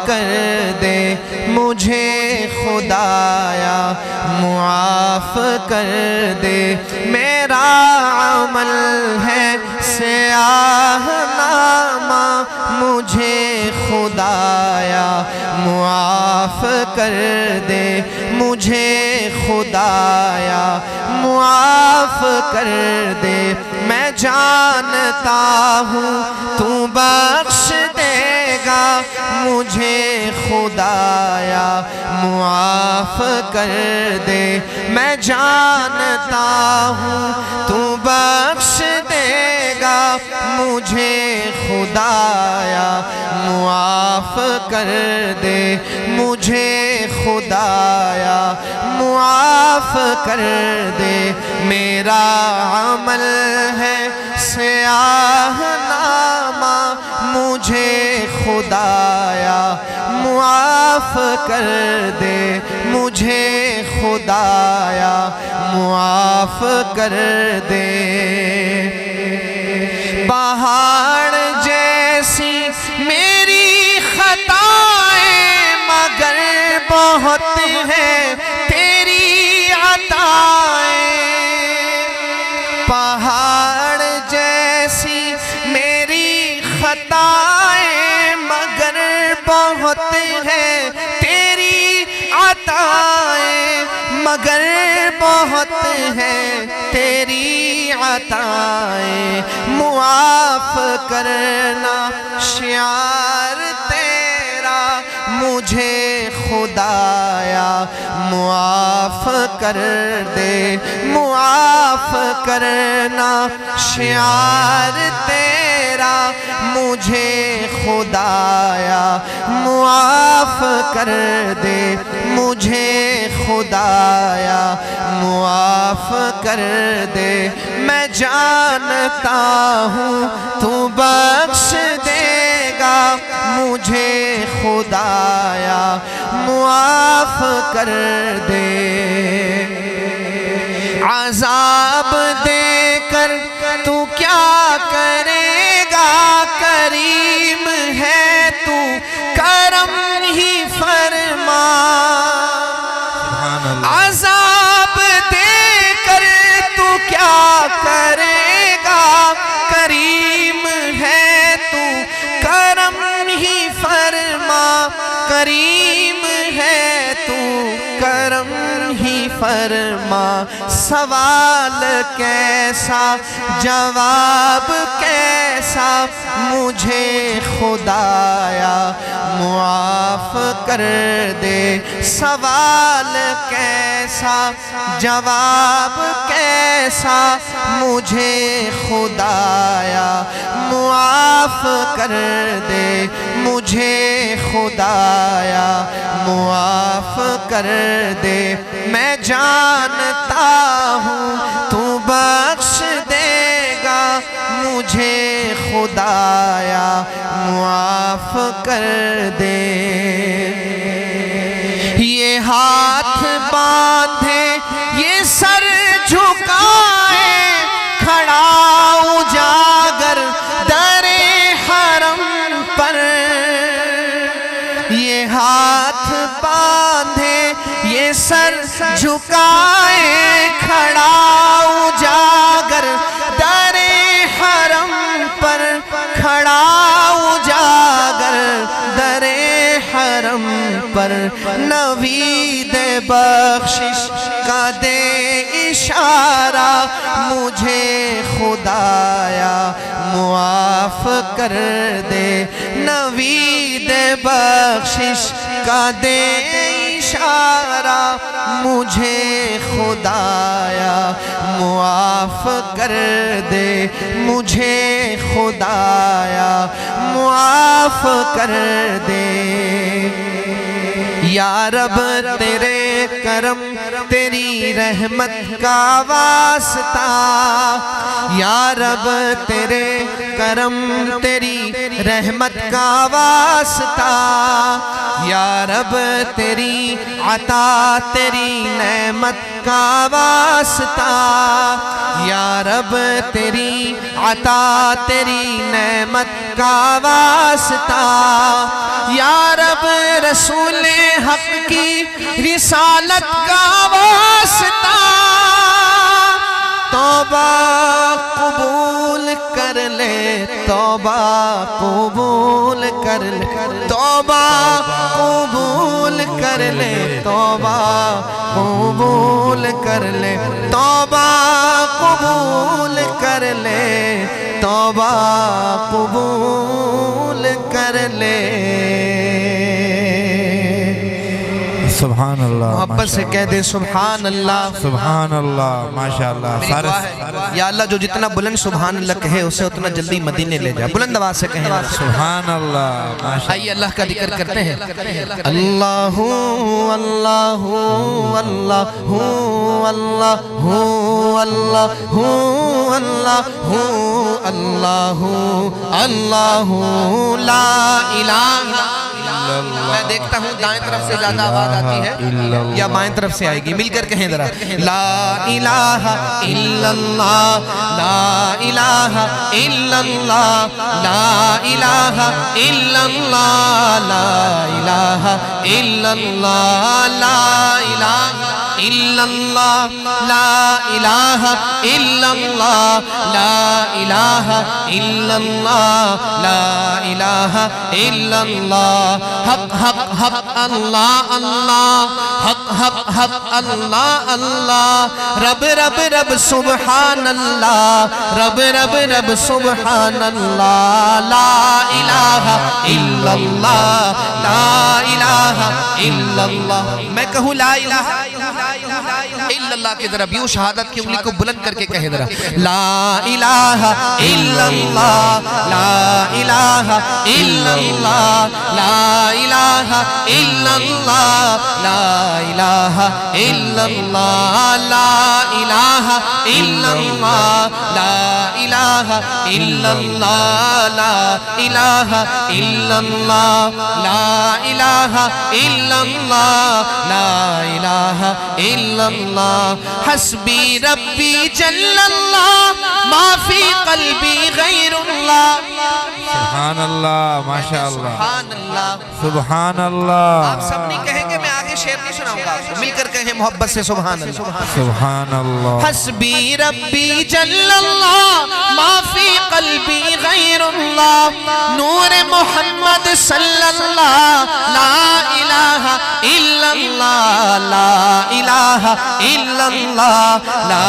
کر دے مجھے خدایا معاف کر دے میرا عمل ہے سیاہ نامہ مجھے خدایا معاف کر دے مجھے خدایا معاف کر دے میں جانتا ہوں تو بخش دے گا مجھے خدایا معاف کر دے میں جانتا ہوں تو بخش دے گا مجھے خدایا معاف کر دے مجھے خدایا معاف کر دے میرا عمل ہے سیاہ نامہ مجھے خدایا معاف کر دے مجھے خدایا معاف کر دے پہاڑ جیسی میری خطائیں مگر بہت ہیں تیری عطائیں پہاڑ جیسی میری خطائیں مگر بہت ہیں تیری عطائیں مگر بہت ہیں تیری عطائیں معاف کرنا شعار تیرا مجھے خدایا معاف کر دے معاف کرنا شعار تیرا مجھے خدایا معاف کر دے مجھے خدایا معاف کر دے میں جانتا ہوں تو بخش دے گا مجھے خدایا معاف کر دے عذاب دے کر تو کیا کرے گا کریم ہے تو کرم ہی فرما عذاب دے کر تو کیا کرے گا کریم ہے تو کرم ہی فرما کریم ہے تو کرم ہی فرما سوال کیسا جواب کیسا مجھے خدایا معاف کر دے سوال کیسا جواب کیسا مجھے خدایا معاف کر دے مجھے خدایا معاف کر دے میں جانتا ہوں تو بخش دے گا مجھے خدایا معاف کر دے یہ ہاتھ باندھے یہ سر جھکائے کھڑا اجاگر در حرم پر یہ ہاتھ باندھے یہ سر جھکائے کھڑا اجاگر در حرم پر کھڑا اجاگر در حرم پر نوید بخشش کا دے اشارہ مجھے خدایا معاف کر دے نوید بخشش کا دے اشارہ مجھے خدایا معاف کر دے مجھے خدایا معاف کر دے یا رب تیرے کرم تیری رحمت کا واسطہ یا رب تیرے کرم تیری رحمت کا واسطہ یا رب تیری عطا تیری نعمت کا واسطہ یا رب تیری عطا تیری نعمت کا واسطہ، یا رب رسول حق کی رسالت کا واسطہ، توبہ قبول کر لے، توبہ قبول کر لے، توبہ قبول کر لے، توبہ قبول کر لے، توبہ قبول کر لے، توبہ قبول کر لے۔ سبحان اللہ، محبت سے کہہ دے سبحان اللہ، سبحان اللہ، ماشاءاللہ۔ یا اللہ جو جتنا بلند سبحان اللہ کہے اسے اتنا جلدی مدینے لے جا، بلند آواز سے کہیں سبحان اللہ، ماشاءاللہ۔ آئیے اللہ کا ذکر کرتے ہیں۔ اللہ اللہ اللہ اللہ اللہ اللہ اللہ لا الہ۔ میں دیکھتا ہوں دائیں طرف سے زیادہ آواز آتی ہے یا بائیں طرف سے آئے گی، مل کر کہیں ذرا، لا الہ الا اللہ، لا الہ الا اللہ، لا الہ الا اللہ، لا الہ الا اللہ، لا الہ الا اللہ، لا الہ الا اللہ، لا الہ الا اللہ، لا الہ الا اللہ، حق حق حق اللہ اللہ، حق حق حق اللہ اللہ، رب رب رب سبحان اللہ، رب رب رب سبحان اللہ، لا الہ الا اللہ، لا الہ الا اللہ۔ میں کہوں لا الہ الا اللہ کی ذرا یوں شہادت کی انگلی کو بلند کر کے کہے ذرا، لا الہ الا اللہ، لا الہ الا اللہ، لا الہ الا اللہ، لا الہ الا اللہ، لا الہ الا اللہ، لا الہ الا اللہ، لا الہ الا اللہ، لا الہ الا اللہ، لا الہ الا اللہ، حسبی ربی جل اللہ، ما فی قلبی غیر اللہ۔ سبحان اللہ، ماشاءاللہ، سبحان اللہ، سبحان اللہ۔ آپ سب نہیں کہیں گے، میں آگے شعر نہیں سناؤں گا، مل کر کہیں محبت سے سبحان اللہ۔ سبحان اللہ، حسبی ربی جل اللہ، ما فی قلبی غیر اللہ، نور محمد صلی اللہ، لا الہ الا اللہ، لا الہ الا اللہ، لا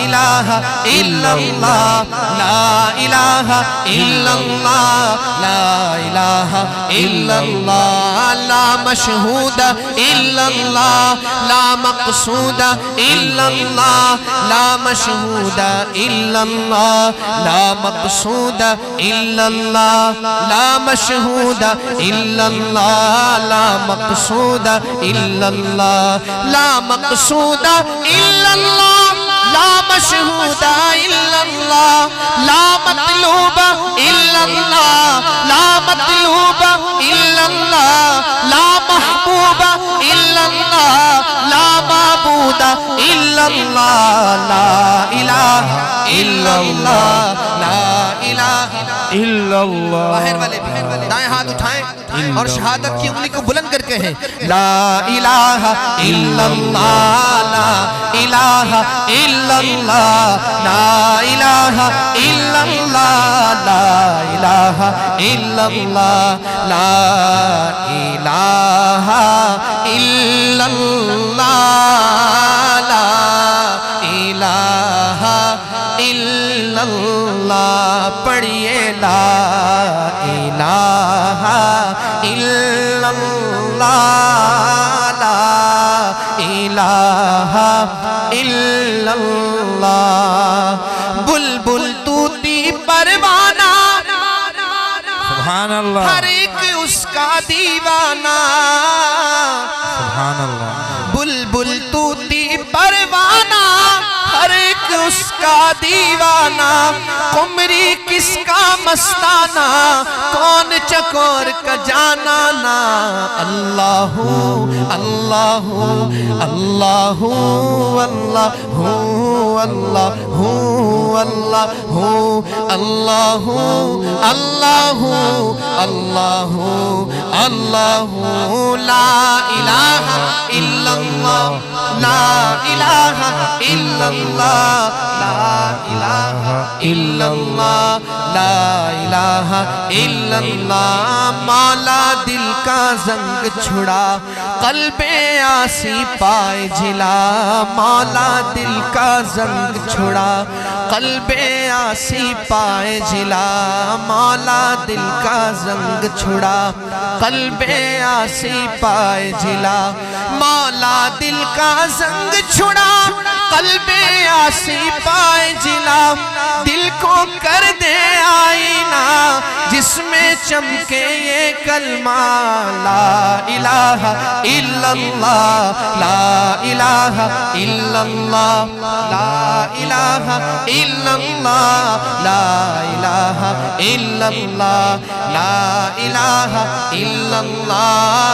الہ الا اللہ، لا الہ الا اللہ، لا الہ الا اللہ، لا مشہود الا اللہ، لا مقصود الا اللہ، لا مشہود الا اللہ، لا مقصود الا اللہ، لا مشہود الا اللہ، لا مقصود الا اللہ، لا مقصود الا اللہ، لا مشہود الا اللہ، لا مطلوب الا اللہ، لا مطلوب الا اللہ، لا محبوب الا اللہ، لا معبود الا اللہ، لا الہ الا اللہ، لا الہ الا اللہ۔ باہر والے بھی دائیں ہاتھ اٹھائیں اور شہادت کی انگلی کو بلند کر کے ہیں، لا الہ الا اللہ، لا الہ الا اللہ، لا الہ الا اللہ، لا الہ الا اللہ، لا الہ الا اللہ، لا الہ الا اللہ، پڑھئے لا الہ الا اللہ، لا الہ الا اللہ، بلبل طوطی پروانہ، سبحان اللہ، ہر ایک اس کا دیوانہ، سبحان اللہ، بلبل طوطی پروانہ، ہر ایک اس کا دیوانہ، قمری کس کا مستانہ کون چکور کا جانا نا اللہ اللہ اللہ اللہ اللہ اللہ اللہ اللہ اللہ لا الہ الا اللہ لا الہ الا اللہ لا الہ الا اللہ لا الہ الا اللہ مولا دل کا زنگ چھڑا قلب آسی پائے جلا مولا دل کا زنگ چھڑا قلب آسی پائے جلا مولا دل کا زنگ چھڑا قلب آسی پائے جلا مولا دل کا زنگ چھڑا قلب آسی پائے جلا دل کو کر دے آئینہ جس میں چمکے یہ کلمہ لا الہ الا اللہ لا الہ الا اللہ لا الہ الا اللہ لا الہ الا اللہ لا الہ الا اللہ